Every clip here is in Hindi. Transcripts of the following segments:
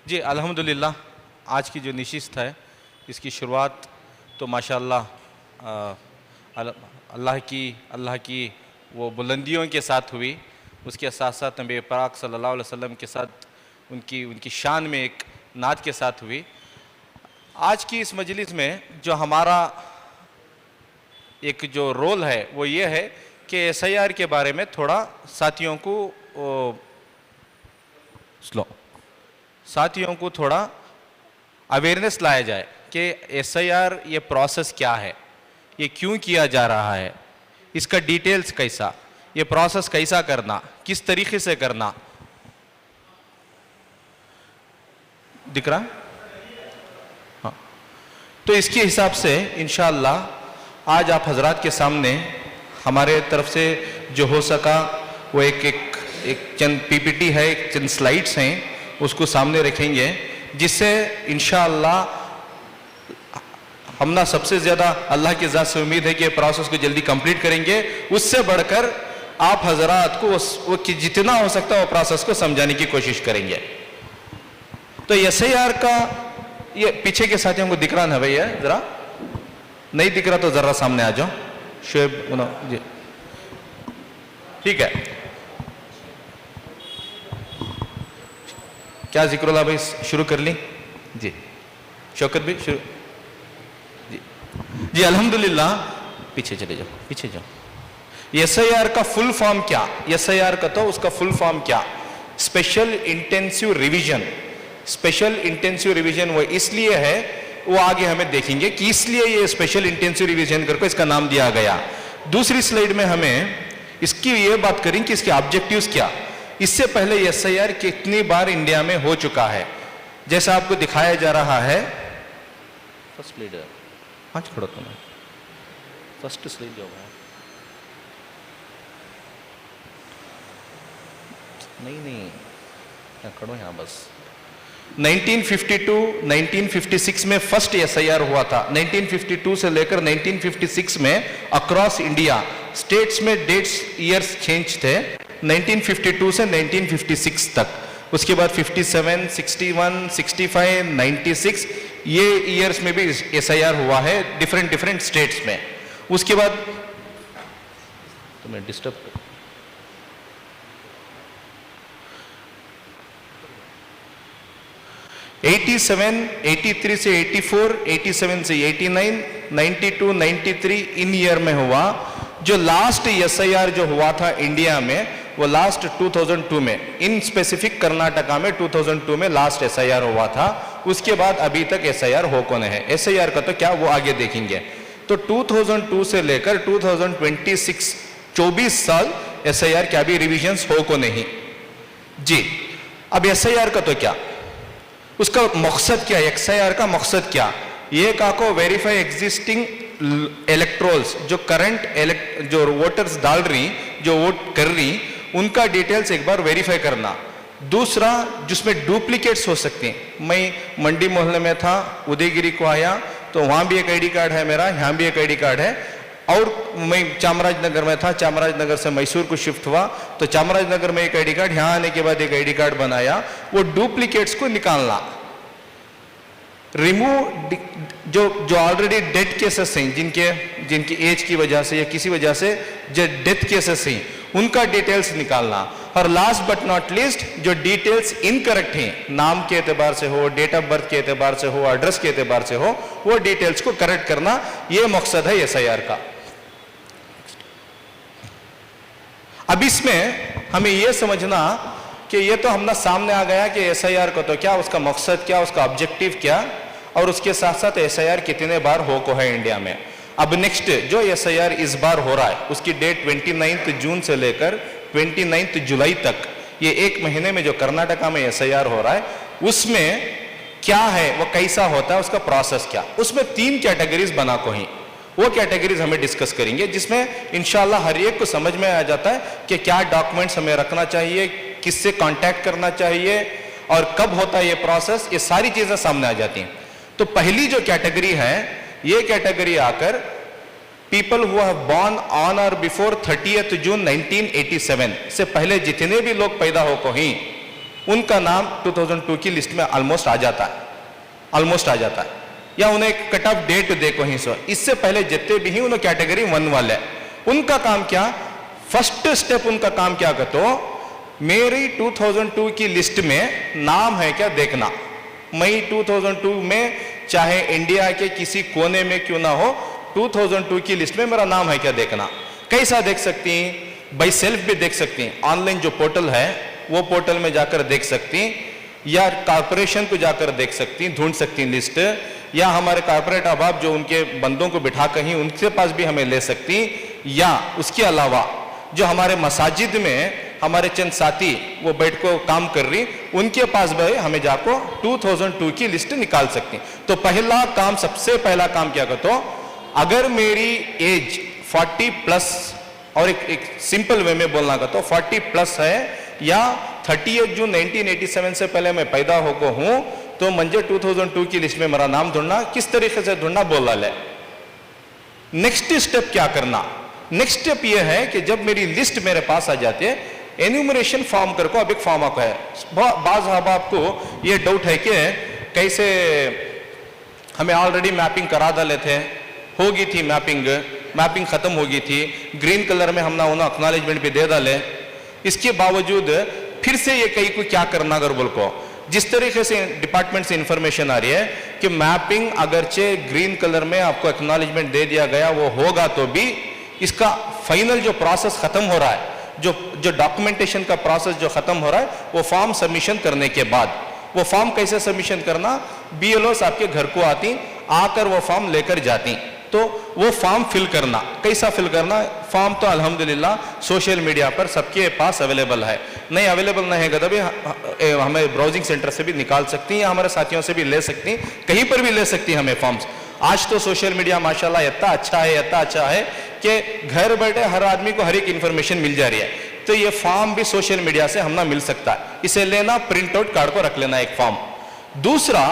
जी अल्हम्दुलिल्लाह, आज की जो नशिस्त है इसकी शुरुआत तो माशाअल्लाह अल्लाह की वो बुलंदियों के साथ हुई। उसके साथ साथ नबी पाक सल्लल्लाहु अलैहि वसल्लम के साथ उनकी शान में एक नात के साथ हुई। आज की इस मजलिस में जो हमारा एक जो रोल है वो ये है कि SIR के बारे में थोड़ा साथियों को थोड़ा अवेयरनेस लाया जाए कि SIR ये प्रोसेस क्या है, ये क्यों किया जा रहा है, इसका डिटेल्स कैसा, ये प्रोसेस कैसा करना, किस तरीके से करना। दिख रहा? हाँ, तो इसके हिसाब से इंशाअल्लाह आज आप हजरात के सामने हमारे तरफ से जो हो सका वो एक चंद PPT है, एक चंद स्लाइड्स हैं, उसको सामने रखेंगे, जिससे इंशाअल्लाह हम ना सबसे ज़्यादा अल्लाह की ज़ात से उम्मीद है कि प्रोसेस को जल्दी कंप्लीट करेंगे। उससे बढ़कर आप हजरात को वो जितना हो सकता है वो प्रोसेस को समझाने की कोशिश करेंगे। तो SIR का ये पीछे के साथियों को दिख रहा ना भैया? जरा नहीं दिख रहा तो जरा सामने आ जाओ। शुएब जी, ठीक है। क्या जिक्रुल्लाह भाई शुरू कर ली? जी शौकत भाई शुरू। जी अल्हम्दुलिल्लाह, पीछे चले जाओ, पीछे जाओ। SIR का फुल फॉर्म क्या? SIR का तो उसका फुल फॉर्म क्या? Special intensive revision. Special intensive revision वो इसलिए है, वो आगे हमें देखेंगे कि इसलिए ये स्पेशल इंटेंसिव रिवीजन करके इसका नाम दिया गया। दूसरी स्लाइड में हमें इसकी ये बात करेंगे कि इसके ऑब्जेक्टिव्स क्या। इससे पहले SIR कितनी बार इंडिया में हो चुका है, जैसा आपको दिखाया जा रहा है। फर्स्ट लीडर आज खड़ो तो मैं फर्स्ट स्लाइड जो है नहीं खड़ो यहाँ बस। 1952-1956 में फर्स्ट SIR हुआ था। 1952 से लेकर 1956 में अक्रॉस इंडिया स्टेट्स में डेट्स ईयर्स चेंज थे, 1952 से 1956 तक। उसके बाद 57, 61, 65, 96 ये ईयर्स में भी SIR हुआ है डिफरेंट स्टेट्स में। उसके बाद तो मैं डिस्टर्ब 87, 83 से 84, 87 से 89, 92, 93 इन ईयर में हुआ। जो लास्ट SIR जो हुआ था इंडिया में वो लास्ट 2002 में, इन स्पेसिफिक कर्नाटका में 2002 में लास्ट SIR हुआ था। उसके बाद अभी तक SIR हो कौन है। SIR का तो क्या वो आगे देखेंगे। तो 2002 से लेकर 2026 24 साल SIR क्या भी रिविजन्स हो को नहीं जी। अब SIR का तो क्या, उसका मकसद क्या है? SIR का मकसद क्या? ये को वेरीफाई एग्जिस्टिंग इलेक्ट्रोल्स, जो करंट जो वोटर्स डाल रही, जो वोट कर रही, उनका डिटेल्स एक बार वेरीफाई करना। दूसरा, जिसमें डुप्लीकेट्स हो सकते हैं। मैं मंडी मोहल्ले में था, उदयगिरी को आया तो वहां भी एक ID कार्ड है मेरा, यहाँ भी एक ID कार्ड है। और मैं चामराजनगर में था, चामराजनगर से मैसूर को शिफ्ट हुआ तो चामराजनगर में एक ID कार्ड, यहाँ आने के बाद एक ID कार्ड बनाया। वो डुप्लीकेट्स को निकालना, रिमूव जो ऑलरेडी डेथ केसेस हैं, जिनकी एज की वजह से या किसी वजह से जो डेथ केसेस हैं, उनका डिटेल्स निकालना। और लास्ट बट नॉट लिस्ट, जो डिटेल्स इनकरेक्ट हैं, नाम के एतबार से हो, डेट ऑफ बर्थ के एतबार से हो, एड्रेस के एतबार से हो, वो डिटेल्स को करेक्ट करना, ये मकसद है SIR का। अब इसमें हमें यह समझना कि ये तो हमने सामने आ गया कि SIR को तो क्या, उसका मकसद क्या, उसका ऑब्जेक्टिव क्या, और उसके साथ साथ SIR कितने बार हो को है इंडिया में। अब नेक्स्ट जो SIR इस बार हो रहा है, उसकी डेट 29 जून से लेकर 29 जुलाई तक, ये एक महीने में जो कर्नाटका में SIR हो रहा है, उसमें क्या है, वो कैसा होता है, उसका प्रोसेस क्या। उसमें 3 कैटेगरीज बना को ही, वो कैटेगरीज हमें डिस्कस करेंगे, जिसमें इंशाल्लाह हर एक को समझ में आ जाता है कि क्या डॉक्यूमेंट्स हमें रखना चाहिए, किससे कांटेक्ट करना चाहिए और कब होता है ये प्रोसेस, ये सारी चीजें सामने आ जाती हैं। तो पहली जो कैटेगरी है, ये कैटेगरी आकर people who have born on और बिफोर 30th जून 1987 से पहले जितने भी लोग पैदा हो को ही, उनका नाम 2002 की लिस्ट में ऑलमोस्ट आ जाता है, या उन्हें एक कट ऑफ डेट देखो ही सो, इससे पहले जितने भी ही उन्हें कैटेगरी 1 वाले, उनका काम क्या, फर्स्ट स्टेप उनका काम क्या कर, तो मेरी 2002 की लिस्ट में नाम है क्या देखना। मई 2002 में चाहे इंडिया के किसी कोने में क्यों ना हो, 2002 की लिस्ट में मेरा नाम है क्या देखना। कैसा देख सकती हैं, बाई सेल्फ भी देख सकती हैं, ऑनलाइन जो पोर्टल है वो पोर्टल में जाकर देख सकती हैं, या कॉर्पोरेशन को जाकर देख सकती हैं, ढूंढ सकती हैं लिस्ट, या हमारे कॉर्पोरेट अहबाब जो उनके बंदों को बिठा कहीं उनके पास भी हमें ले सकती हैं, या उसके अलावा जो हमारे मसाजिद में हमारे चंद साथी वो बैठ को काम कर रही, उनके पास भी हमें जाको 2002 की लिस्ट निकाल सकती हैं। तो पहला काम, सबसे पहला काम क्या करते हो, अगर मेरी एज 40 प्लस, और एक सिंपल वे में बोलना का, तो 40 प्लस है या 30 जून 1987 से पहले मैं पैदा होको हूं, तो मुझे 2002 की लिस्ट में मेरा नाम ढूंढना, किस तरीके से ढूंढना बोला ले। नेक्स्ट स्टेप क्या करना, नेक्स्ट स्टेप यह है कि जब मेरी लिस्ट मेरे पास आ जाती है, एन्यूमरेशन फॉर्म करको, अब एक फॉर्म आपका है, बाज अहबाब को ये डाउट है कि कैसे हमें ऑलरेडी मैपिंग करा डाले थे, होगी थी मैपिंग खत्म होगी थी, ग्रीन कलर में हमने उन्हें एक्नॉलेजमेंट भी दे डाले, इसके बावजूद फिर से ये कहीं को क्या करना, अगर बोल को जिस तरीके से डिपार्टमेंट से इंफॉर्मेशन आ रही है कि मैपिंग अगरचे ग्रीन कलर में आपको एक्नॉलेजमेंट दे दिया गया, वो होगा तो भी इसका फाइनल जो प्रोसेस खत्म हो रहा है, जो डॉक्यूमेंटेशन का प्रोसेस जो खत्म हो रहा है, वो फॉर्म सबमिशन करने के बाद, वो फॉर्म कैसे सबमिशन करना, बीएलओस आपके घर को आती, आकर वो फॉर्म लेकर जाती, तो वो फॉर्म फिल करना, कैसा फिल करना, फॉर्म तो अल्हम्दुलिल्लाह सोशल मीडिया पर सबके पास अवेलेबल है, नहीं अवेलेबल नहीं है तभी हमें ब्राउजिंग सेंटर से भी निकाल सकती हैं, या हमारे साथियों से भी ले सकती हैं, कहीं पर भी ले सकती हैं हमें फॉर्म्स। आज तो सोशल मीडिया माशाल्लाह इतना अच्छा है कि घर बैठे हर आदमी को हर एक इंफॉर्मेशन मिल जा रही है, तो ये फॉर्म भी सोशल मीडिया से हमना मिल सकता है, इसे लेना, प्रिंट आउट कार्ड को रख लेना एक फॉर्म। दूसरा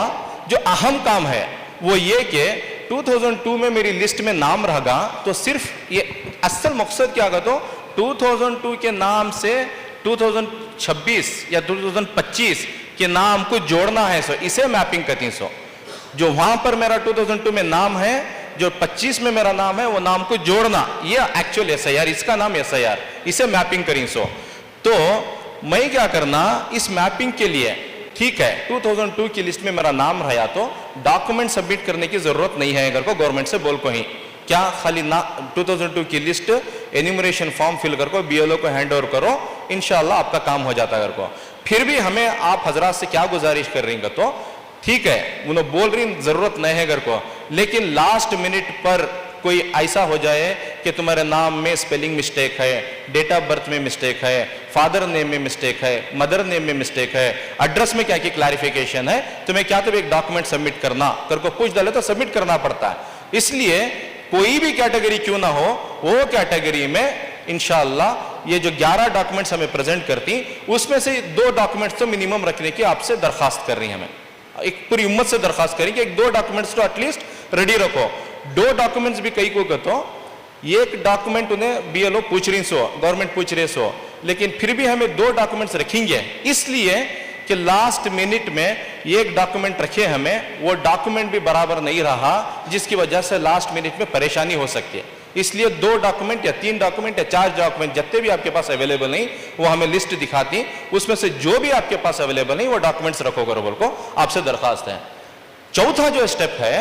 जो अहम काम है वो ये कि 2002 में मेरी लिस्ट में नाम रहेगा, तो सिर्फ ये असल मकसद क्या होगा, तो 2002 के नाम से 2026 या 2025 के नाम को जोड़ना है, सो इसे मैपिंग करती, सो जो वहां पर मेरा 2002 में नाम है, जो 25 में मेरा नाम है, वो नाम को जोड़ना, ये एक्चुअल एसआईआर, इसका नाम एसआईआर, इसे मैपिंग करी। सो तो मैं क्या करना, इस मैपिंग के लिए, ठीक है 2002 की लिस्ट में मेरा नाम रहा, तो डॉक्यूमेंट सबमिट करने की जरूरत नहीं है अगर को गवर्नमेंट से बोल को ही, क्या खाली ना 2002 की लिस्ट एन्यूमरेशन फॉर्म फिल कर को बीएलओ को हैंड ओवर करो, इंशाल्लाह आपका काम हो जाता है। अगर को फिर भी हमें आप हजरात से क्या गुजारिश कर रही हैं, तो ठीक है उन्हें बोल रही जरूरत नहीं है घर को, लेकिन लास्ट मिनट पर कोई ऐसा हो जाए कि तुम्हारे नाम में स्पेलिंग मिस्टेक है, डेट ऑफ बर्थ में मिस्टेक है, फादर नेम में मिस्टेक है, मदर नेम में मिस्टेक है, एड्रेस में क्या की क्लैरिफिकेशन है, तुम्हें क्या तो एक डॉक्यूमेंट सबमिट करना, कर को पूछ डाले तो सबमिट करना पड़ता है। इसलिए कोई भी कैटेगरी क्यों ना हो, वो कैटेगरी में इंशाअल्लाह ये जो 11 डॉक्यूमेंट्स हमें प्रेजेंट करती, उसमें से 2 डॉक्यूमेंट्स तो मिनिमम रखने की आपसे दरखास्त कर रही है, हमें एक पूरी उम्मत से दरखास्त करें कि 1-2 डॉक्यूमेंट्स तो एटलीस्ट रेडी रखो। 2 डॉक्यूमेंट्स भी कई को कहते हो, एक डॉक्यूमेंट उन्हें बीएलओ पूछ रही सो, गवर्नमेंट पूछ रही सो, लेकिन फिर भी हमें 2 डॉक्यूमेंट्स रखेंगे, इसलिए कि लास्ट मिनट में एक डॉक्यूमेंट रखे हमें, वो डॉक्यूमेंट भी बराबर नहीं रहा, जिसकी वजह से लास्ट मिनट में परेशानी हो सकती है। इसलिए 2 डॉक्यूमेंट या 3 डॉक्यूमेंट या 4 डॉक्यूमेंट जितने भी आपके पास अवेलेबल नहीं, वो हमें लिस्ट दिखाती, उसमें से जो भी आपके पास अवेलेबल नहीं वो डॉक्यूमेंट्स रखो गवर्नमेंट को, आपसे दरखास्त है। चौथा जो स्टेप है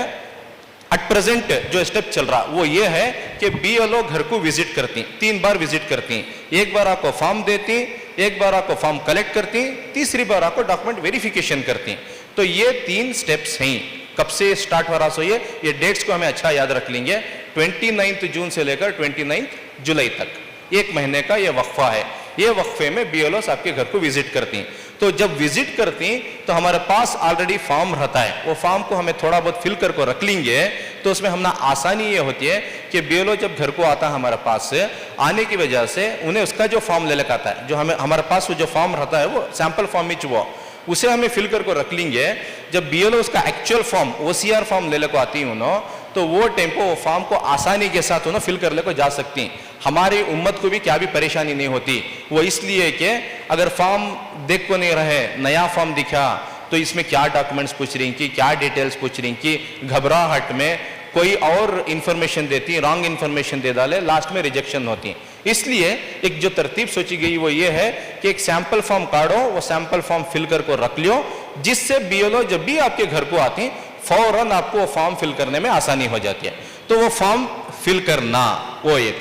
एट प्रेजेंट जो स्टेप चल रहा, वो ये है कि बीएलओ घर को विजिट करती, 3 बार विजिट करती, एक बार आपको फॉर्म देती, एक बार आपको फॉर्म कलेक्ट करती, तीसरी बार आपको डॉक्यूमेंट वेरिफिकेशन करती। तो ये 3 स्टेप्स हैं। कब से स्टार्ट हो रहा, सो ये डेट्स को हमें अच्छा याद रख लेंगे, 29 जून से लेकर 29 जुलाई तक 1 महीने का ये वक्फा है। ये वक्फे में बीएलओ आपके घर को विजिट करती, तो जब विजिट करती तो हमारे पास ऑलरेडी फॉर्म रहता है, वो फॉर्म को हमें थोड़ा बहुत फिल कर को रख लेंगे, तो उसमें हमने आसानी ये होती है कि बीएलओ जब घर को आता है हमारे पास से, आने की वजह से उन्हें उसका जो फॉर्म ले लेकर आता है, जो हमें हमारे पास वो जो फॉर्म रहता है वो सैंपल फॉर्म में वो उसे हमें फिल कर को रख लेंगे। जब बीएलओ उसका एक्चुअल फॉर्म ओसीआर फॉर्म ले लेको आती है उन्होंने, तो तो वो टेम्पो वो फॉर्म को आसानी के साथ फिल कर ले को जा सकती हैं। हमारी उम्मत को भी क्या भी परेशानी नहीं होती। वो इसलिए कि अगर फॉर्म देख को नहीं रहे, नया फॉर्म दिखा तो इसमें क्या डॉक्यूमेंट्स पूछ रही कि क्या डिटेल्स पूछ रही कि घबराहट में कोई और इंफॉर्मेशन देती, रॉन्ग इंफॉर्मेशन दे डाले, लास्ट में रिजेक्शन होती। इसलिए एक जो तरतीब सोची गई वो ये है कि एक सैंपल फॉर्म काढ़ो, वो सैंपल फॉर्म फिल कर को रख लियो, जिससे बीएलओ जब भी आपके घर को आती फौरन आपको वो फॉर्म फिल करने में आसानी हो जाती है। तो वो फॉर्म फिल करना वो एक।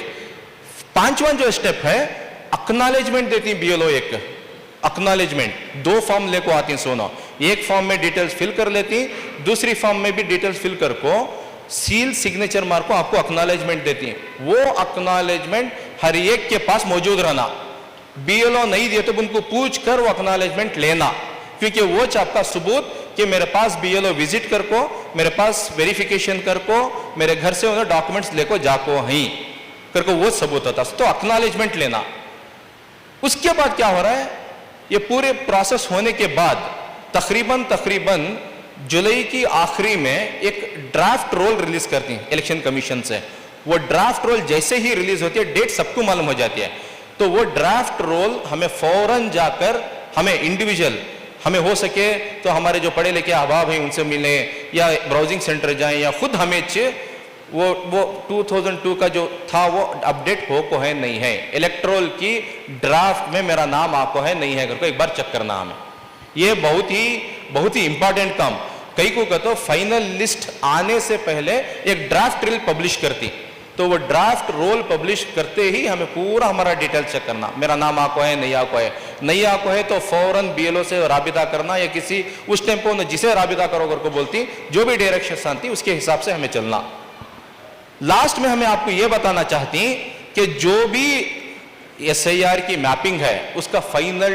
पांचवा जो स्टेप है, एक्नॉलेजमेंट देती बीएलओ। एक एक्नॉलेजमेंट, दो फॉर्म लेको आती सोनो, एक फॉर्म में डिटेल्स फिल कर लेती, दूसरी फॉर्म में भी डिटेल्स फिल कर को सील सिग्नेचर मार्क को आपको एक्नॉलेजमेंट देती है। वो एक्नॉलेजमेंट हर एक के पास मौजूद रहना, बीएलओ नहीं दिए तो उनको पूछ कर वो एक्नॉलेजमेंट लेना, क्योंकि वो आपका सबूत कि मेरे पास बीएलओ विजिट कर को, मेरे पास वेरिफिकेशन कर को, मेरे घर से उन्हें डॉक्यूमेंट्स लेको जाको ही कर को वो सबूत होता। तो एक्नॉलेजमेंट लेना। उसके बाद क्या हो रहा है, ये पूरे प्रोसेस होने के बाद तकरीबन जुलाई की आखिरी में एक ड्राफ्ट रोल रिलीज करती है इलेक्शन कमीशन से। वो ड्राफ्ट रोल जैसे ही रिलीज होती है, डेट सबको मालूम हो जाती है, तो वो ड्राफ्ट रोल हमें फौरन जाकर, हमें इंडिविजुअल, हमें हो सके तो हमारे जो पढ़े लिखे अहबाब हैं उनसे मिले, या ब्राउजिंग सेंटर जाएं, या खुद हमें वो 2002 का जो था वो अपडेट हो को है नहीं है, इलेक्ट्रोल की ड्राफ्ट में मेरा नाम आपको है नहीं है करके एक बार चेक करना हमें। ये बहुत ही इंपॉर्टेंट काम। कई को कहते फाइनल लिस्ट आने से पहले एक ड्राफ्ट रोल पब्लिश करती, तो वो ड्राफ्ट रोल पब्लिश करते ही हमें पूरा हमारा डिटेल चेक करना, मेरा नाम आपको है नहीं आपको है, नहीं आपको है तो फौरन बीएलओ से राबिता करना, या किसी उस टेम्पो ने जिसे राबिता करो करके बोलती, जो भी डायरेक्शन आती उसके हिसाब से हमें चलना। लास्ट में हमें आपको यह बताना चाहती कि जो भी एसआईआर की मैपिंग है उसका फाइनल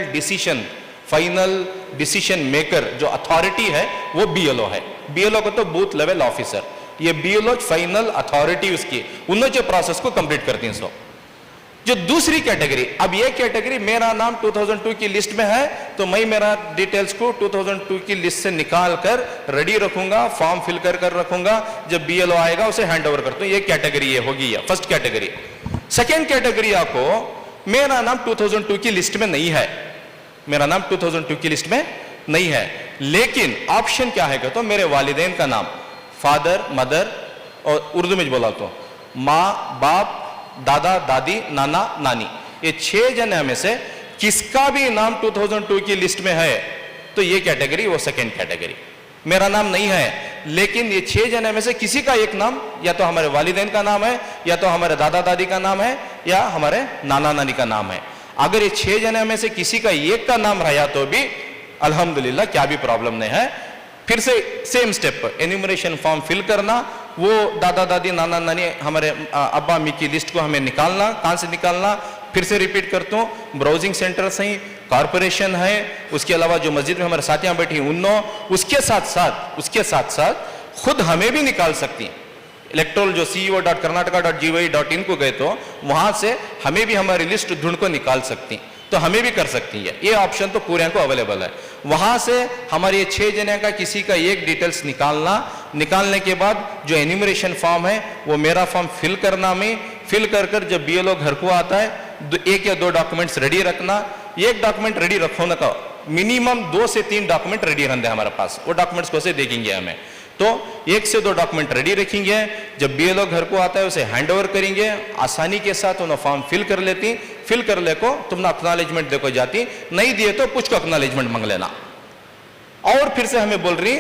डिसीजन मेकर जो अथॉरिटी है वो बीएलओ है। बीएलओ को तो बूथ लेवल ऑफिसर, ये बीएलओ फाइनल अथॉरिटी उसकी, उन्होंने जो प्रोसेस को कंप्लीट करती हैं। जो दूसरी कैटेगरी, अब ये कैटेगरी मेरा नाम 2002 की लिस्ट में है तो मैं मेरा डिटेल्स को 2002 की लिस्ट से निकाल कर रेडी रखूंगा, फॉर्म फिल कर रखूंगा, जब बीएलओ आएगा उसे हैंड ओवर करता हूं। ये कैटेगरी ये होगी फर्स्ट कैटेगरी। सेकेंड कैटेगरी आपको, मेरा नाम 2002 की लिस्ट में नहीं है, मेरा नाम 2002 की लिस्ट में नहीं है, लेकिन ऑप्शन क्या है तो मेरे वालिदैन का नाम, फादर मदर, और उर्दू में बोला तो माँ बाप, दादा दादी, नाना नानी, ये 6 जने में से किसका भी नाम 2002 की लिस्ट में है तो ये कैटेगरी वो सेकेंड कैटेगरी। मेरा नाम नहीं है, लेकिन ये 6 जने में से किसी का एक नाम, या तो हमारे वालिदैन का नाम है, या तो हमारे दादा दादी का नाम है, या हमारे नाना नानी का नाम है। अगर ये 6 जने में से किसी का एक का नाम रहा तो भी अल्हम्दुलिल्लाह, क्या भी प्रॉब्लम नहीं है। फिर से सेम स्टेप पर एन्यूमरेशन फॉर्म फिल करना, वो दादा दादी नाना नानी हमारे अब्बा अम्मी की लिस्ट को हमें निकालना, कहाँ से निकालना, फिर से रिपीट करता हूँ, ब्राउजिंग सेंटर से ही, कॉरपोरेशन है, उसके अलावा जो मस्जिद में हमारे साथियाँ बैठी उन्हों, उसके साथ साथ खुद हमें भी निकाल सकती हैं। इलेक्ट्रोल जो ceo.karnataka.gov.in को गए तो वहाँ से हमें भी हमारी लिस्ट ढूंढ को निकाल सकती, तो हमें भी कर सकती है। ये ऑप्शन तो पूरे को अवेलेबल है। वहां से हमारे ये 6 जने का किसी का एक डिटेल्स निकालने के बाद जो एन्यूमरेशन फॉर्म है वो मेरा फॉर्म फिल करना, में फिल कर जब बीएलओ घर को आता है 1 या 2 डॉक्यूमेंट्स रेडी रखना। एक डॉक्यूमेंट रेडी रखो ना, का मिनिमम 2 से 3 डॉक्यूमेंट रेडी रहते हैं हमारे पास, वो डॉक्यूमेंट्स को से देखेंगे हमें, तो 1 से 2 डॉक्यूमेंट रेडी रखेंगे। जब बीएलओ घर को आता है उसे हैंड ओवर करेंगे, आसानी के साथ उन्हें फॉर्म फिल कर लेती, फिल कर ले को तुमने एक्नॉलेजमेंट देखो जाती, नहीं दिए तो कुछ को एक्नॉलेजमेंट मांग लेना। और फिर से हमें बोल रही,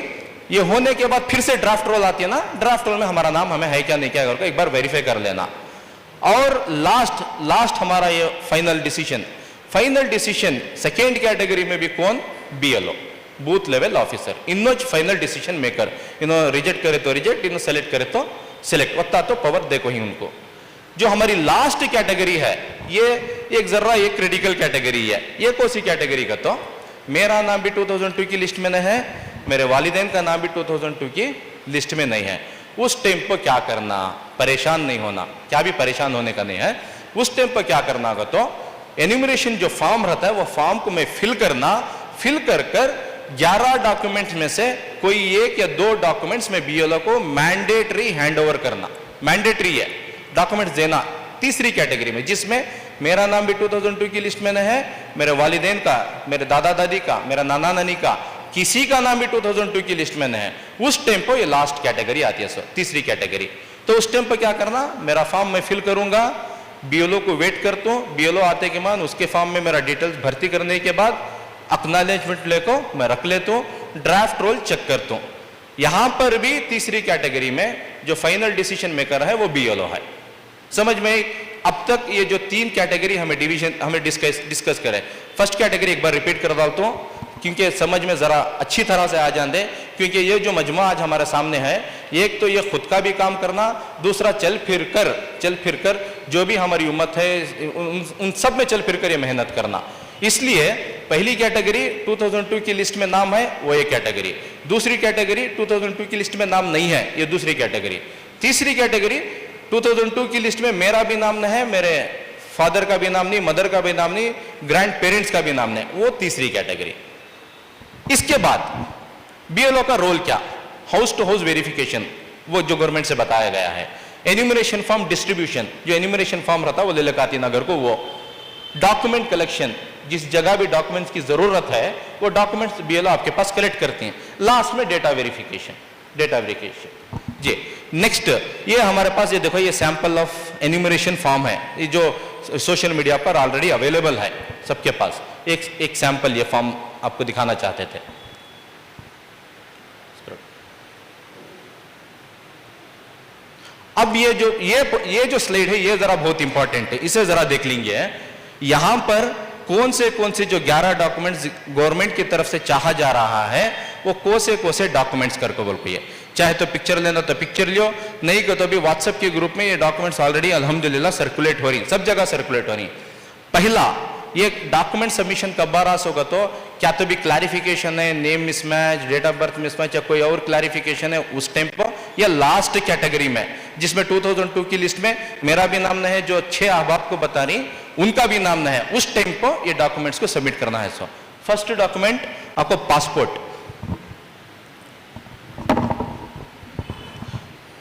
ये होने के बाद फिर से ड्राफ्ट रोल आती है ना, ड्राफ्ट रोल में हमारा नाम हमें है क्या नहीं क्या करके एक बार वेरीफाई कर लेना। और लास्ट हमारा ये फाइनल डिसीजन सेकेंड कैटेगरी में भी कौन, बीएलओ, बूथ लेवल ऑफिसर, इन्हों फाइनल डिसीजन मेकर, इन्हों रिजेक्ट करे तो रिजेक्ट, इन्हों सेलेक्ट करे तो सिलेक्ट, वत्ता तो पावर देखो ही उनको। जो हमारी लास्ट कैटेगरी है ये एक क्रिटिकल कैटेगरी है। ये कौन सी कैटेगरी का, तो मेरा नाम भी 2002 की लिस्ट में नहीं है, मेरे वालिदैन का नाम भी 2002 की लिस्ट में नहीं है। उस टाइम पर क्या करना, परेशान नहीं होना, क्या भी परेशान होने का नहीं है। उस टाइम पर क्या करना होगा तो एन्यूमरेशन जो फॉर्म रहता है वो फॉर्म को मैं फिल कर 11 डॉक्यूमेंट्स में से कोई एक या दो डॉक्यूमेंट्स में बीएलओ को मैंडेटरी हैंडओवर करना, मैंडेटरी है डॉक्यूमेंट्स देना तीसरी कैटेगरी में, जिसमें मेरा नाम भी 2002 की लिस्ट में न है, मेरे वालिदैन का, मेरे दादा दादी का, मेरा नाना नानी का, किसी का नाम भी 2002 की लिस्ट में न है, उस टाइम पर ये लास्ट कैटेगरी आती है सर, तीसरी कैटेगरी। तो उस टाइम पर क्या करना, मेरा फॉर्म मैं फिल करूंगा, बीएलओ को वेट करता हूं, बीएलओ आते के बाद उसके फॉर्म में मेरा डिटेल्स भर्ती करने के बाद एक्नॉलेजमेंट लेकर मैं रख लेता हूं, ड्राफ्ट रोल चेक करता हूं। यहां पर भी तीसरी कैटेगरी में जो फाइनल डिसीजन मेकर है वो बीएलओ है। समझ में? अब तक ये जो तीन कैटेगरी हमें डिस्कस करें, फर्स्ट कैटेगरी एक बार रिपीट कर डालता हूं क्योंकि समझ में जरा अच्छी तरह से आ जाए, क्योंकि ये जो मजमा आज हमारे सामने है, एक तो ये खुद का भी काम करना, दूसरा चल फिर कर जो भी हमारी उम्मत है उन सब में चल फिर कर ये मेहनत करना। इसलिए पहली कैटेगरी 2002 की लिस्ट में नाम है वो एक कैटेगरी, दूसरी कैटेगरी 2002 की लिस्ट में नाम नहीं है ये दूसरी कैटेगरी, तीसरी कैटेगरी 2002 की लिस्ट में मेरा भी नाम नहीं है, मेरे फादर का भी नाम नहीं, मदर का भी नाम नहीं, ग्रैंड पेरेंट्स का भी नाम नहीं, वो तीसरी कैटेगरी। इसके बाद बीएलओ का रोल क्या, हाउस टू हाउस वेरिफिकेशन वो जो गवर्नमेंट से बताया गया है, एन्यूमरेशन फॉर्म डिस्ट्रीब्यूशन, जो एन्यूमरेशन फॉर्म रहता है वो ले लेकर आती नगर को, वो डॉक्यूमेंट कलेक्शन, जिस जगह भी डॉक्यूमेंट्स की जरूरत है वो डॉक्यूमेंट्स बीएलओ आपके पास कलेक्ट करते हैं, लास्ट में डेटा वेरिफिकेशन जी। नेक्स्ट ये हमारे पास ये देखो, ये सैंपल ऑफ एन्यूमरेशन फॉर्म है, ये जो सोशल मीडिया पर ऑलरेडी अवेलेबल है सबके पास, एक सैंपल ये फॉर्म आपको दिखाना चाहते थे। अब ये जो स्लाइड है ये जरा बहुत इंपॉर्टेंट है, इसे जरा देख लेंगे। यहां पर कौन से जो 11 डॉक्यूमेंट्स गवर्नमेंट की तरफ से चाहा जा रहा है वो कौन से डॉक्यूमेंट्स करके बोल पाइए, चाहे तो पिक्चर लेना तो पिक्चर लियो, नहीं को तो भी व्हाट्सएप के ग्रुप में ये डॉक्यूमेंट्स ऑलरेडी अल्हम्दुलिल्लाह सर्कुलेट हो रही, सब जगह सर्कुलेट हो रही। पहला ये डॉक्यूमेंट सबमिशन कब बारास होगा, तो क्या तो भी क्लैरिफिकेशन है, name mismatch, date of birth mismatch या कोई और क्लैरिफिकेशन है उस टाइम पर, या लास्ट कैटेगरी में जिसमें 2002 की लिस्ट में मेरा भी नाम नहीं है, जो 6 अहबाब को बता रही उनका भी नाम नहीं है, उस टाइम पर ये डॉक्यूमेंट्स को सबमिट करना है। सो फर्स्ट डॉक्यूमेंट आपको पासपोर्ट,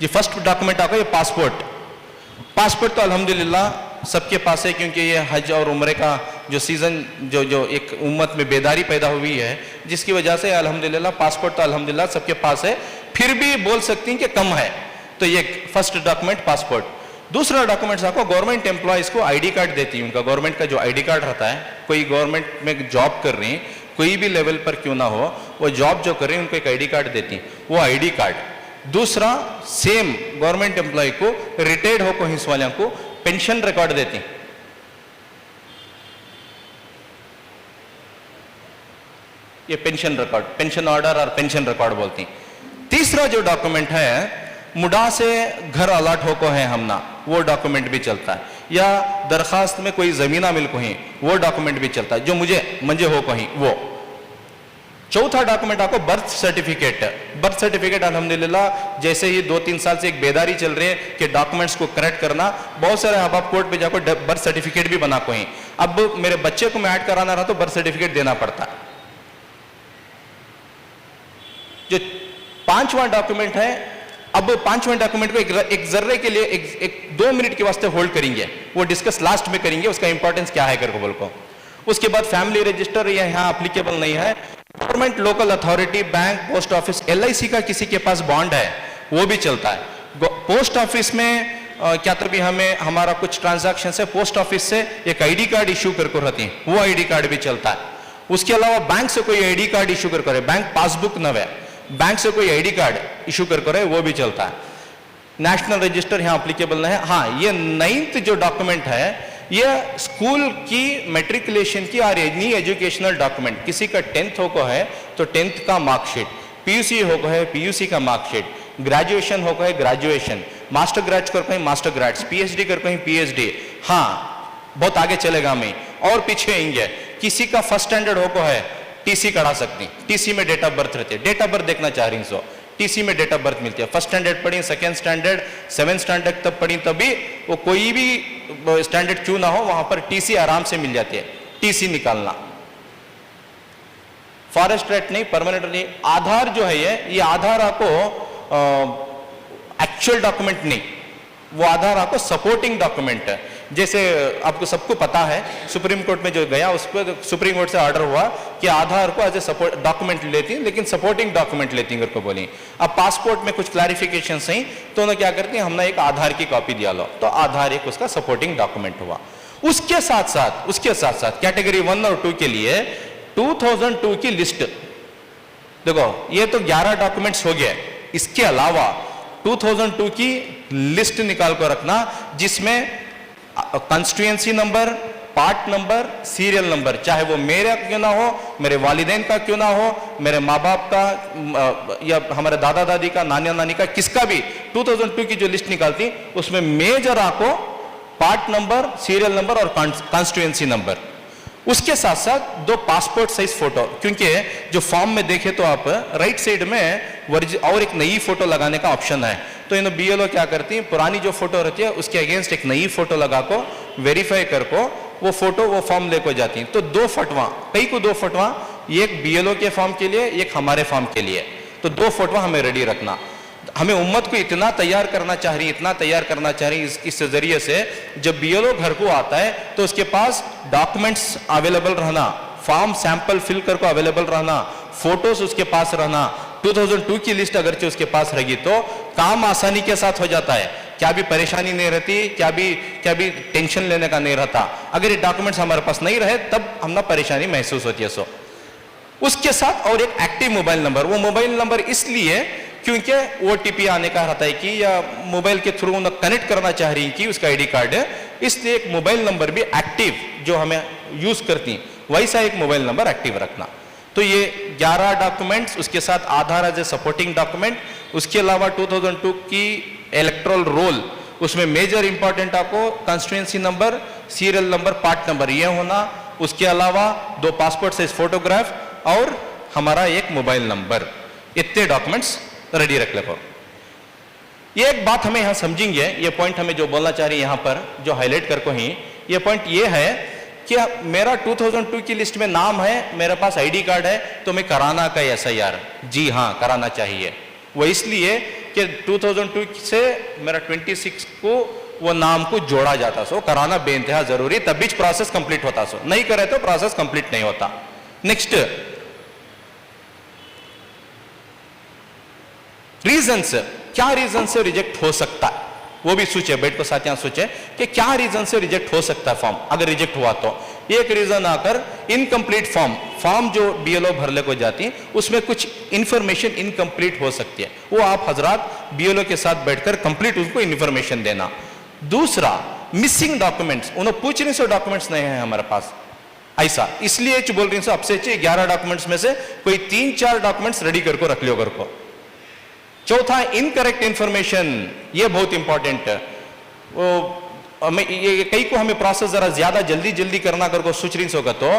ये फर्स्ट डॉक्यूमेंट आपको ये पासपोर्ट तो अल्हम्दुलिल्लाह सबके पास है, क्योंकि ये हज और उम्रे का जो सीजन जो एक उम्मत में बेदारी पैदा हुई है, जिसकी वजह से अल्हम्दुलिल्लाह पासपोर्ट तो अल्हम्दुलिल्लाह सबके पास है, फिर भी बोल सकती हैं कि कम है, तो ये फर्स्ट डॉक्यूमेंट पासपोर्ट। दूसरा डॉक्यूमेंट आपको गवर्नमेंट एम्प्लॉयज को आईडी कार्ड देती है, उनका गवर्नमेंट का जो आईडी कार्ड रहता है, कोई गवर्नमेंट में जॉब कर रही है कोई भी लेवल पर क्यों ना हो, वो जॉब जो कर रही है उनको एक आईडी कार्ड देती है, वो आईडी कार्ड। दूसरा सेम गवर्नमेंट एम्प्लॉय को रिटायर्ड हो पुलिस वालों को पेंशन रिकॉर्ड देती हैं, ये पेंशन रिकॉर्ड, पेंशन ऑर्डर और पेंशन रिकॉर्ड बोलती हैं। तीसरा जो डॉक्यूमेंट है मुडा से घर अलॉट हो को है हमना, वो डॉक्यूमेंट भी चलता है, या दरखास्त में कोई जमीना मिल को ही वो डॉक्यूमेंट भी चलता है, जो मुझे हो को ही वो। चौथा डॉक्यूमेंट आपको बर्थ सर्टिफिकेट अल्हम्दुलिल्लाह जैसे ही 2-3 साल से एक बेदारी चल रही है कि डॉक्यूमेंट्स को करेक्ट करना, बहुत सारे आप कोर्ट पे जाकर बर्थ सर्टिफिकेट भी बना को ही, अब मेरे बच्चे को मैं ऐड कराना रहा तो बर्थ सर्टिफिकेट देना पड़ता है। जो 5वां डॉक्यूमेंट है, अब 5वें डॉक्यूमेंट को एक जर्रे के लिए एक 2 मिनट के वास्ते होल्ड करेंगे, वो डिस्कस लास्ट में करेंगे उसका इंपॉर्टेंस क्या है करके बोल को। उसके बाद फैमिली रजिस्टर यहाँ अप्लीकेबल नहीं है, government local authority bank post office LIC का किसी के पास बॉन्ड है वो भी चलता है। पोस्ट ऑफिस में क्या तो भी हमें हमारा कुछ ट्रांजैक्शन है, पोस्ट ऑफिस से एक आईडी कार्ड इश्यू करके रहती है, वो आईडी कार्ड भी चलता है। उसके अलावा बैंक से कोई आईडी कार्ड इश्यू कर करे, बैंक पासबुक न है, बैंक से कोई आईडी कार्ड इश्यू कर करे वो भी चलता है। नेशनल रजिस्टर यहाँ अप्लीकेबल नहीं है। हाँ, ये 9th जो डॉक्यूमेंट है ये स्कूल की मैट्रिकुलेशन की और एनी एजुकेशनल डॉक्यूमेंट, किसी का 10th हो को है तो 10th का मार्कशीट, PUC हो को है PUC का मार्कशीट, ग्रेजुएशन हो को है ग्रेजुएशन, मास्टर ग्रेड कर कहीं मास्टर ग्रेड्स, PhD कर कहीं PhD। हाँ, बहुत आगे चलेगा मैं और पीछे आएंगे, किसी का फर्स्ट स्टैंडर्ड हो को है TC करा सकती, TC में डेट ऑफ बर्थ रहती है, डेट ऑफ बर्थ देखना चाह रही सो TC में डेट ऑफ बर्थ मिलती है। फर्स्ट स्टैंडर्ड पढ़ी, सेकंड स्टैंडर्ड, 7th स्टैंडर्ड तक पढ़ी, तभी वो कोई भी स्टैंडर्ड क्यों ना हो वहां पर TC आराम से मिल जाती है, TC निकालना। फॉरेस्ट रेट नहीं, परमानेंट नहीं। आधार जो है ये आधार आपको एक्चुअल डॉक्यूमेंट नहीं, वो आधार आपको सपोर्टिंग डॉक्यूमेंट है। जैसे आपको सबको पता है, सुप्रीम कोर्ट में जो गया उस पर सुप्रीम कोर्ट से ऑर्डर हुआ कि आधार को एज ए सपोर्ट डॉक्यूमेंट लेती है, लेकिन सपोर्टिंग डॉक्यूमेंट लेती है, को बोली। अब पासपोर्ट में कुछ क्लैरिफिकेशन सही तो उन्होंने क्या करती है, हमने एक आधार की कॉपी दिया लो, तो आधार एक उसका सपोर्टिंग डॉक्यूमेंट हुआ। उसके साथ साथ कैटेगरी 1 और 2 के लिए 2002 की लिस्ट देखो, ये तो 11 डॉक्यूमेंट्स हो गए। इसके अलावा 2002 की लिस्ट निकाल कर रखना, जिसमें constituency number, part number, serial number, चाहे वो मेरा क्यों ना हो, मेरे वालिदैन का क्यों ना हो, मेरे माँ बाप का या हमारे दादा दादी का, नाना नानी का, किसका भी 2002 की जो लिस्ट निकालती उसमें मेजर आपको पार्ट नंबर, सीरियल नंबर और कॉन्स्टिट्यूएंसी नंबर। उसके साथ साथ 2 पासपोर्ट साइज फोटो, क्योंकि जो फॉर्म में देखे तो आप राइट साइड में और एक नई फोटो लगाने का ऑप्शन है। तो इन बीएलओ क्या करती हैं, पुरानी जो फोटो रहती है उसके अगेंस्ट एक नई फोटो लगा को वेरीफाई कर को वो फोटो वो फॉर्म लेकर जाती हैं। तो 2 फटवा, कई को 2 फटवा, एक बीएलओ के फॉर्म के लिए, एक हमारे फॉर्म के लिए, तो 2 फटवा हमें रेडी रखना। हमें उम्मत को इतना तैयार करना चाह रही इस जरिए से जब बीएलओ घर को आता है तो उसके पास डॉक्यूमेंट्स अवेलेबल रहना, फॉर्म सैंपल फिल कर को अवेलेबल रहना, फोटोज उसके पास रहना। 2002 की लिस्ट अगर उसके पास रहेगी तो काम आसानी के साथ हो जाता है, क्या भी परेशानी नहीं रहती, क्या भी टेंशन लेने का नहीं रहता। अगर ये डॉक्यूमेंट्स हमारे पास नहीं रहे तब हम ना परेशानी महसूस होती है। सो उसके साथ और एक एक्टिव मोबाइल नंबर, वो मोबाइल नंबर इसलिए क्योंकि ओटीपी आने का रहता है कि या मोबाइल के थ्रू उन्हें कनेक्ट करना चाह रही कि उसका आईडी कार्ड है, इसलिए एक मोबाइल नंबर भी एक्टिव जो हमें यूज करती वैसा एक मोबाइल नंबर एक्टिव रखना। तो ये 11 डॉक्यूमेंट्स, उसके साथ आधार एज ए सपोर्टिंग डॉक्यूमेंट, उसके अलावा 2002 की इलेक्टोरल रोल, उसमें मेजर इंपॉर्टेंट आपको constituency number, serial number, part number ये होना। उसके अलावा 2 पासपोर्ट साइज फोटोग्राफ और हमारा एक मोबाइल नंबर, इतने डॉक्यूमेंट्स रेडी रख लो। ये एक बात हमें यहां समझेंगे, ये पॉइंट हमें जो बोलना चाह रही है यहां पर जो हाईलाइट करको ही, ये पॉइंट ये है कि मेरा 2002 की लिस्ट में नाम है, मेरे पास आईडी कार्ड है, तो मैं कराना का एसआईआर, जी हां कराना चाहिए। वो इसलिए कि 2002 से मेरा 26 को वो नाम को जोड़ा जाता, सो कराना बेइंतहा जरूरी, तभी प्रोसेस कंप्लीट होता। सो नहीं करे तो प्रोसेस कंप्लीट नहीं होता। नेक्स्ट रीजन, क्या रीजन से रिजेक्ट हो सकता है, वो भी सोचे, बैठ को साथियां सोचे कि क्या रीजन से रिजेक्ट हो सकता है फॉर्म। अगर रिजेक्ट हुआ तो एक रीजन आकर इनकम्प्लीट फॉर्म जो बीएलओ भरले को जाती है उसमें कुछ इंफॉर्मेशन इनकम्प्लीट हो सकती है, वो आप हजरात बीएलओ के साथ बैठकर कंप्लीट उसको इंफॉर्मेशन देना। दूसरा, मिसिंग डॉक्यूमेंट्स, उन्हें पूछ रही सो डॉक्यूमेंट्स नहीं है हमारे पास, ऐसा इसलिए बोल रही हूं आपसे 11 डॉक्यूमेंट्स में से कोई 3-4 डॉक्यूमेंट्स रेडी करको रख लियो घर को। चौथा, इनकरेक्ट इंफॉर्मेशन, ये बहुत इंपॉर्टेंट है। ये कई को हमें प्रोसेस जरा ज्यादा जल्दी करना करको सोच रही होगा, तो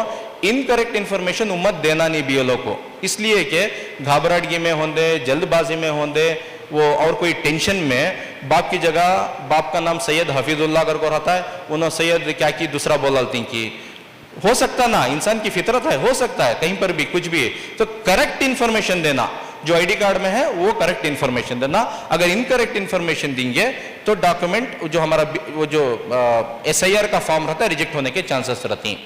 इनकरेक्ट इंफॉर्मेशन उम्मत देना नहीं बीएलओ को, इसलिए कि घबराहटगी में होंगे, जल्दबाजी में होंगे, वो और कोई टेंशन में बाप की जगह, बाप का नाम सैयद हफीजुल्लाह करको रहता है, उन्होंने सैयद क्या की दूसरा बोलती की, हो सकता ना, इंसान की फितरत है, हो सकता है कहीं पर भी कुछ भी। तो करेक्ट इंफॉर्मेशन देना, जो आईडी कार्ड में है वो करेक्ट इंफॉर्मेशन देना। अगर इनकरेक्ट इंफॉर्मेशन देंगे तो डॉक्यूमेंट जो हमारा वो जो एसआईआर का फॉर्म रहता है रिजेक्ट होने के चांसेस रहती हैं।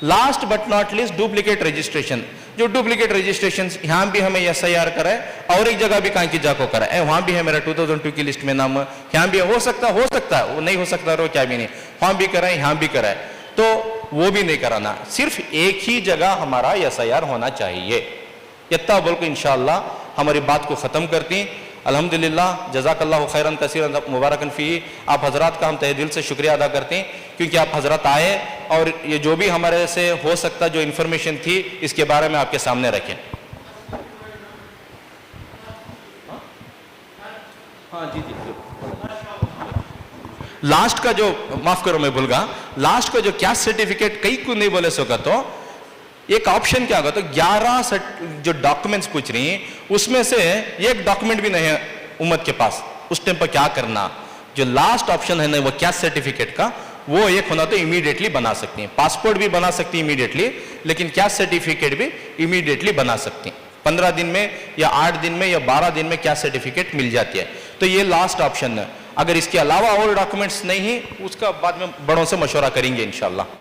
Last but not least, duplicate registration, जो डुप्लीकेट रजिस्ट्रेशन यहाँ भी हमें एसआईआर कराए और एक जगह भी कहीं की जाको कराए, वहां भी है मेरा 2002 की लिस्ट में नाम, यहाँ भी हो सकता है, वो नहीं हो सकता रो क्या भी नहीं, वहां भी कराए यहाँ भी कराए, तो वो भी नहीं कराना, सिर्फ एक ही जगह हमारा एसआईआर होना चाहिए। इतना बोल के इंशाअल्लाह हमारी बात को ख़त्म करती। अल्हम्दुलिल्लाह, जज़ाकल्लाहु खैरन कसीरन मुबारकन फ़ी। आप हजरात का हम तहे दिल से शुक्रिया अदा करते हैं क्योंकि आप हजरात आए और ये जो भी हमारे से हो सकता जो इन्फॉर्मेशन थी इसके बारे में आपके सामने रखें। हाँ जी। लास्ट का जो, माफ करो मैं भूल गया, लास्ट का जो कैस्ट सर्टिफिकेट कई को नहीं बोले सका, तो एक ऑप्शन क्या होगा, तो 11 जो डॉक्यूमेंट्स पूछ रही हैं उसमें से एक डॉक्यूमेंट भी नहीं है उम्मत के पास, उस टाइम पर क्या करना। जो लास्ट ऑप्शन है ना वो कैस्ट सर्टिफिकेट का, वो एक होना तो इमीडिएटली बना सकती हैं, पासपोर्ट भी बना सकती है इमीडिएटली, लेकिन कैस्ट सर्टिफिकेट भी इमीडिएटली बना सकती हैं। 15 दिन में या 8 दिन में या 12 दिन में कैस्ट सर्टिफिकेट मिल जाती है। तो ये लास्ट ऑप्शन है। अगर इसके अलावा और डॉक्यूमेंट्स नहीं है, उसका बाद में बड़ों से मशवरा करेंगे इंशाल्लाह।